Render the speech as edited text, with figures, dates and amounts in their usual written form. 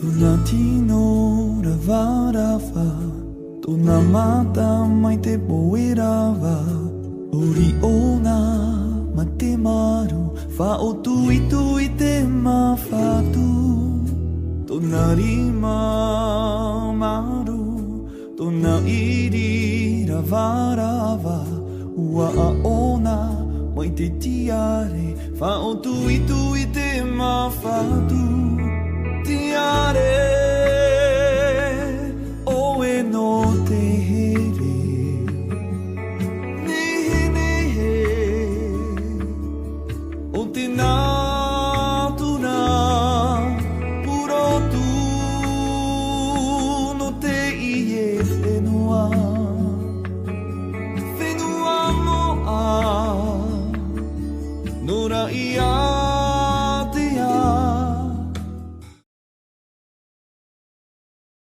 Donatino rava rava, dona mata mai te poerava, ori ona mate maru, fa o tu i te mafatu, dona rima maru, dona iri rava rava, ua a ona mai te tiare, fa o tu i te mafatu.